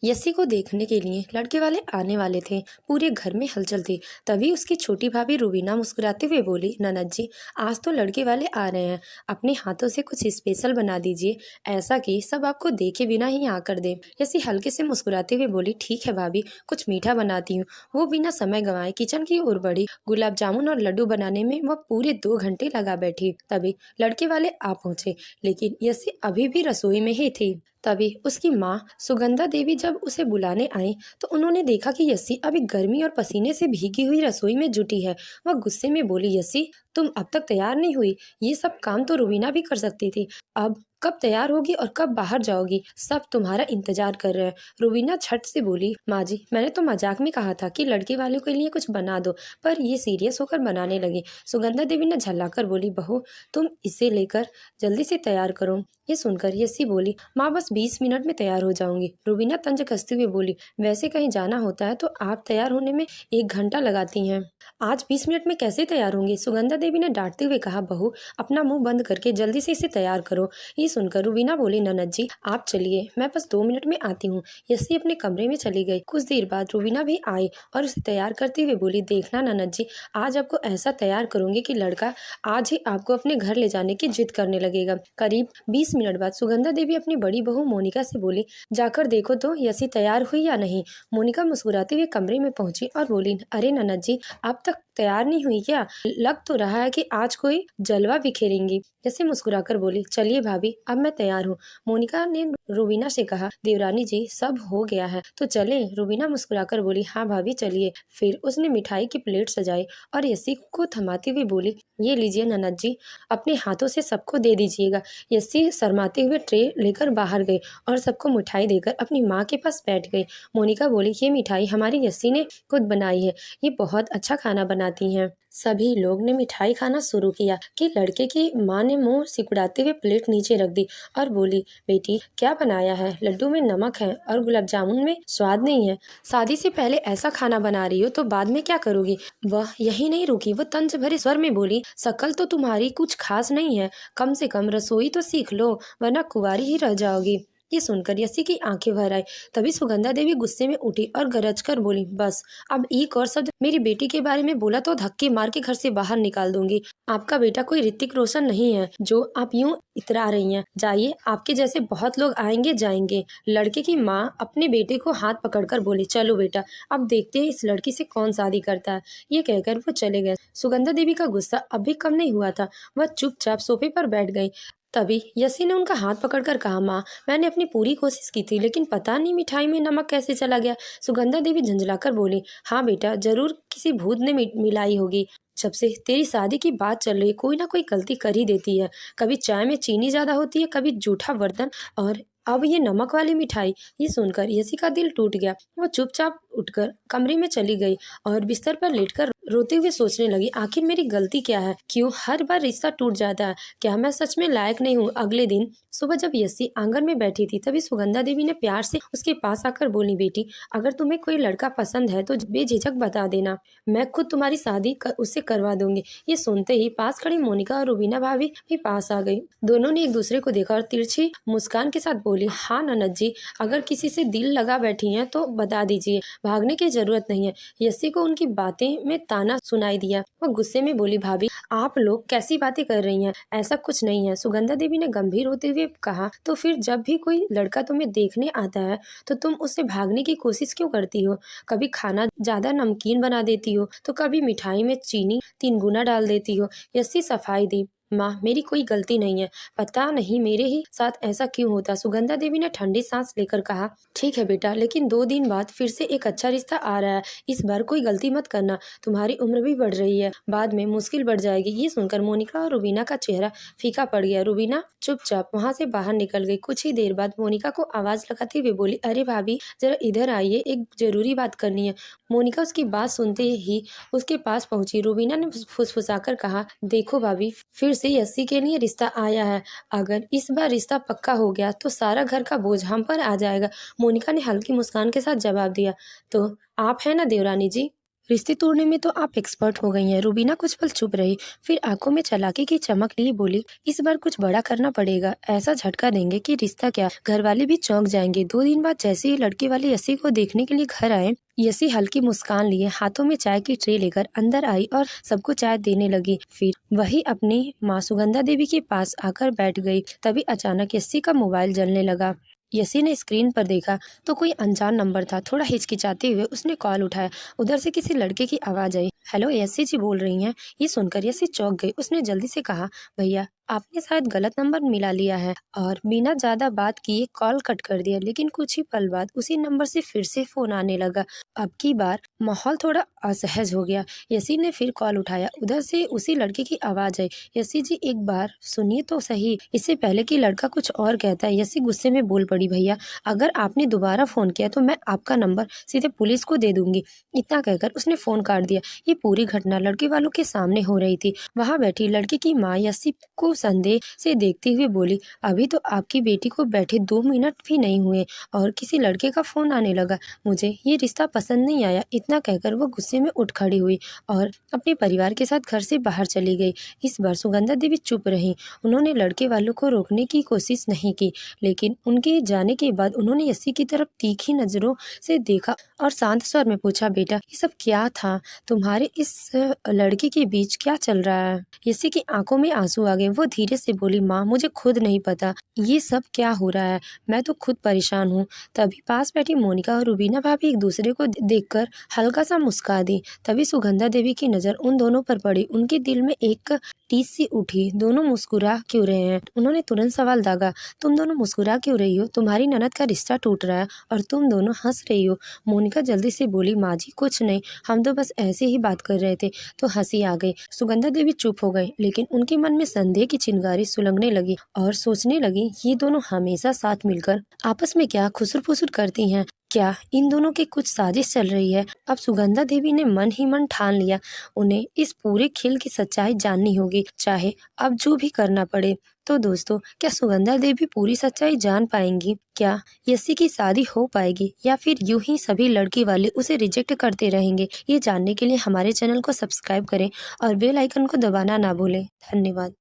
SC को देखने के लिए लड़के वाले आने वाले थे। पूरे घर में हलचल थी। तभी उसकी छोटी भाभी रूबीना मुस्कुराते हुए बोली, ननद जी, आज तो लड़के वाले आ रहे हैं, अपने हाथों से कुछ स्पेशल बना दीजिए, ऐसा कि सब आपको देखे बिना ही आकर दे। यस्सी हल्के से मुस्कुराते हुए बोली, ठीक है भाभी, कुछ मीठा बनाती हूँ। वो बिना समय गंवाए किचन की ओर बढ़ी। गुलाब जामुन और लड्डू बनाने में वह पूरे 2 घंटे लगा बैठी। तभी लड़के वाले आ पहुंचे, लेकिन यस्सी अभी भी रसोई में ही थी। तभी उसकी माँ सुगंधा देवी जब उसे बुलाने आई तो उन्होंने देखा कि यस्सी अभी गर्मी और पसीने से भीगी हुई रसोई में जुटी है। वह गुस्से में बोली, यस्सी, तुम अब तक तैयार नहीं हुई? ये सब काम तो रुबीना भी कर सकती थी। अब कब तैयार होगी और कब बाहर जाओगी? सब तुम्हारा इंतजार कर रहे हैं। रुबीना झट से बोली, माँ जी, मैंने तो मजाक में कहा था कि लड़के वालों के लिए कुछ बना दो, पर ये सीरियस होकर बनाने लगी। सुगंधा देवी ने झल्लाकर बोली, बहू, तुम इसे लेकर जल्दी से तैयार करो। ये सुनकर यस्सी बोली, माँ, बस 20 मिनट में तैयार हो जाऊंगी। रुबीना तंज कसते हुए बोली, वैसे कहीं जाना होता है तो आप तैयार होने में 1 घंटा लगाती हैं, आज 20 मिनट में कैसे तैयार होंगी? सुगंधा देवी ने डांटते हुए कहा, बहू, अपना मुंह बंद करके जल्दी से इसे तैयार करो। ये सुनकर रुबीना बोली, ननद जी, आप चलिए, मैं बस 2 मिनट में आती हूँ। यस्सी अपने कमरे में चली गई। कुछ देर बाद रुबीना भी आई और उसे तैयार करते हुए बोली, देखना ननद जी, आज आपको ऐसा तैयार करूंगी कि लड़का आज ही आपको अपने घर ले जाने की जिद करने लगेगा। करीब 20 मिनट बाद सुगंधा देवी अपनी बड़ी बहू मोनिका से बोली, जाकर देखो तो यस्सी तैयार हुई या नहीं। मोनिका मुस्कुराते हुए कमरे में पहुंची और बोली, अरे ननद जी, अब तक तैयार नहीं हुई क्या? लग तो रहा है कि आज कोई जलवा बिखेरेंगी। यस्सी मुस्कुराकर बोली, चलिए भाभी, अब मैं तैयार हूँ। मोनिका ने रुबीना से कहा, देवरानी जी, सब हो गया है तो चले? रुबीना मुस्कुराकर बोली, हाँ भाभी, चलिए। फिर उसने मिठाई की प्लेट सजाई और यस्सी को थमाते हुए बोली, ये लीजिए ननद जी, अपने हाथों से सबको दे दीजिएगा। यस्सी शर्माते हुए ट्रे लेकर बाहर गई और सबको मिठाई देकर अपनी माँ के पास बैठ गई। मोनिका बोली, ये मिठाई हमारी यस्सी ने खुद बनाई है, ये बहुत अच्छा खाना बनाती हैं। सभी लोग ने मिठाई खाना शुरू किया कि लड़के की माँ ने मुंह सिकुड़ाते हुए प्लेट नीचे रख दी और बोली, बेटी, क्या बनाया है? लड्डू में नमक है और गुलाब जामुन में स्वाद नहीं है। शादी से पहले ऐसा खाना बना रही हो तो बाद में क्या करोगी? वह यही नहीं रुकी, वो तंज भरे स्वर में बोली, शकल तो तुम्हारी कुछ खास नहीं है, कम से कम रसोई तो सीख लो, वरना कुंवारी ही रह जाओगी। ये सुनकर यस्सी की आंखें भर आई। तभी सुगंधा देवी गुस्से में उठी और गरज कर बोली, बस, अब एक और शब्द मेरी बेटी के बारे में बोला तो धक्के मार के घर से बाहर निकाल दूंगी। आपका बेटा कोई ऋतिक रोशन नहीं है जो आप यूं इतरा रही हैं। जाइए, आपके जैसे बहुत लोग आएंगे जाएंगे। लड़के की माँ अपने बेटे को हाथ पकड़कर बोली, चलो बेटा, अब देखते हैं इस लड़की से कौन शादी करता है। ये कहकर वो चले गए। सुगंधा देवी का गुस्सा अभी कम नहीं हुआ था। वह चुपचाप सोफे पर बैठ गई। तभी यस्सी ने उनका हाथ पकड़कर कहा, माँ, मैंने अपनी पूरी कोशिश की थी, लेकिन पता नहीं मिठाई में नमक कैसे चला गया। सुगंधा देवी झंझलाकर बोली, हाँ बेटा, जरूर किसी भूत ने मिलाई होगी। जब से तेरी शादी की बात चल रही, कोई ना कोई गलती कर ही देती है। कभी चाय में चीनी ज्यादा होती है, कभी जूठा बर्तन, और अब ये नमक वाली मिठाई। ये सुनकर यस्सी का दिल टूट गया। वो चुपचाप उठकर कमरे में चली गई और बिस्तर पर लेटकर रोते हुए सोचने लगी, आखिर मेरी गलती क्या है? क्यों हर बार रिश्ता टूट जाता है? क्या मैं सच में लायक नहीं हूँ? अगले दिन सुबह जब यस्सी आंगन में बैठी थी, तभी सुगंधा देवी ने प्यार से उसके पास आकर बोली, बेटी, अगर तुम्हें कोई लड़का पसंद है तो बेझिझक बता देना, मैं खुद तुम्हारी शादी उससे करवा दूंगी। ये सुनते ही पास खड़ी मोनिका और रुबीना भाभी भी पास आ गई। दोनों ने एक दूसरे को देखा और तिरछी मुस्कान के साथ बोली, हाँ ननद जी, अगर किसी से दिल लगा बैठी हैं तो बता दीजिए, भागने की जरूरत नहीं है। यस्सी को उनकी बातें में ताना सुनाई दिया। वह गुस्से में बोली, भाभी, आप लोग कैसी बातें कर रही हैं? ऐसा कुछ नहीं है। सुगंधा देवी ने गंभीर होते हुए कहा, तो फिर जब भी कोई लड़का तुम्हें देखने आता है तो तुम उससे भागने की कोशिश क्यों करती हो? कभी खाना ज्यादा नमकीन बना देती हो तो कभी मिठाई में चीनी 3 गुना डाल देती हो। यस्सी सफाई दी, माँ, मेरी कोई गलती नहीं है, पता नहीं मेरे ही साथ ऐसा क्यों होता। सुगंधा देवी ने ठंडी सांस लेकर कहा, ठीक है बेटा, लेकिन 2 दिन बाद फिर से एक अच्छा रिश्ता आ रहा है, इस बार कोई गलती मत करना, तुम्हारी उम्र भी बढ़ रही है, बाद में मुश्किल बढ़ जाएगी। ये सुनकर मोनिका और रुबीना का चेहरा फीका पड़ गया। रुबीना चुपचाप वहां से बाहर निकल गई। कुछ ही देर बाद मोनिका को आवाज लगाते हुए बोली, अरे भाभी, जरा इधर आइए, एक जरूरी बात करनी है। मोनिका उसकी बात सुनते ही उसके पास पहुंची। रुबीना ने फुसफुसाकर कहा, देखो भाभी, फिर से यस्सी के लिए रिश्ता आया है, अगर इस बार रिश्ता पक्का हो गया तो सारा घर का बोझ हम पर आ जाएगा। मोनिका ने हल्की मुस्कान के साथ जवाब दिया, तो आप है ना देवरानी जी? रिश्ते तोड़ने में तो आप एक्सपर्ट हो गई हैं। रूबीना कुछ पल चुप रही, फिर आंखों में चालाकी की चमक लिए बोली, इस बार कुछ बड़ा करना पड़ेगा। ऐसा झटका देंगे कि रिश्ता क्या, घर वाले भी चौंक जाएंगे। 2 दिन बाद जैसे ही लड़के वाले यसी को देखने के लिए घर आए, यसी हल्की मुस्कान लिए हाथों में चाय की ट्रे लेकर अंदर आई और सबको चाय देने लगी। फिर वही अपनी माँ सुगंधा देवी के पास आकर बैठ गई। तभी अचानक यसी का मोबाइल जलने लगा। यसी ने स्क्रीन पर देखा तो कोई अनजान नंबर था। थोड़ा हिचकिचाते हुए उसने कॉल उठाया। उधर से किसी लड़के की आवाज आई, हेलो यसी जी बोल रही हैं? ये सुनकर यसी चौंक गई। उसने जल्दी से कहा, भैया आपने शायद गलत नंबर मिला लिया है, और बिना ज्यादा बात किए कॉल कट कर दिया। लेकिन कुछ ही पल बाद उसी नंबर से फिर से फोन आने लगा। अब की बार माहौल थोड़ा असहज हो गया। यसी ने फिर कॉल उठाया। उधर से उसी लड़के की आवाज आई, यसी जी एक बार सुनिए तो सही। इससे पहले कि लड़का कुछ और कहता है, यसी गुस्से में बोल पड़ी, भैया अगर आपने दोबारा फोन किया तो मैं आपका नंबर सीधे पुलिस को दे दूंगी। इतना कहकर उसने फोन काट दिया। ये पूरी घटना लड़के वालों के सामने हो रही थी। वहां बैठी लड़की की माँ यसी को संदेह से देखते हुए बोली, अभी तो आपकी बेटी को बैठे 2 मिनट भी नहीं हुए और किसी लड़के का फोन आने लगा। मुझे ये रिश्ता पसंद नहीं आया। इतना कहकर वो गुस्से में उठ खड़ी हुई और अपने परिवार के साथ घर से बाहर चली गई। इस बार सुगंधा देवी चुप रही। उन्होंने लड़के वालों को रोकने की कोशिश नहीं की, लेकिन उनके जाने के बाद उन्होंने यसी की तरफ तीखी नजरों से देखा और शांत स्वर में पूछा, बेटा ये सब क्या था? तुम्हारे इस लड़के के बीच क्या चल रहा है? यसी की आंखों में आंसू आ गए। वो धीरे से बोली, माँ मुझे खुद नहीं पता ये सब क्या हो रहा है। मैं तो खुद परेशान हूँ। तभी पास बैठी मोनिका और रुबीना भाभी एक दूसरे को देखकर हल्का सा मुस्का दी। तभी सुगंधा देवी की नजर उन दोनों पर पड़ी। उनके दिल में एक टीस सी उठी, दोनों मुस्कुरा क्यों रहे हैं? उन्होंने तुरंत सवाल दागा, तुम दोनों मुस्कुरा क्यों रही हो? तुम्हारी ननद का रिश्ता टूट रहा है और तुम दोनों हंस रही हो। मोनिका जल्दी से बोली, माँ जी कुछ नहीं, हम तो बस ऐसे ही बात कर रहे थे। तो हंसी आ गई। सुगंधा देवी चुप हो गई, लेकिन उनके मन में संदेह की चिंगारी सुलगने लगी और सोचने लगी, ये दोनों हमेशा साथ मिलकर आपस में क्या खुसुर फुसुर करती हैं? क्या इन दोनों की कुछ साजिश चल रही है? अब सुगंधा देवी ने मन ही मन ठान लिया, उन्हें इस पूरे खेल की सच्चाई जाननी होगी, चाहे अब जो भी करना पड़े। तो दोस्तों, क्या सुगंधा देवी पूरी सच्चाई जान पाएंगी? क्या यसी की शादी हो पाएगी, या फिर यूं ही सभी लड़की वाले उसे रिजेक्ट करते रहेंगे? ये जानने के लिए हमारे चैनल को सब्सक्राइब करें और बेल आइकन को दबाना ना भूलें। धन्यवाद।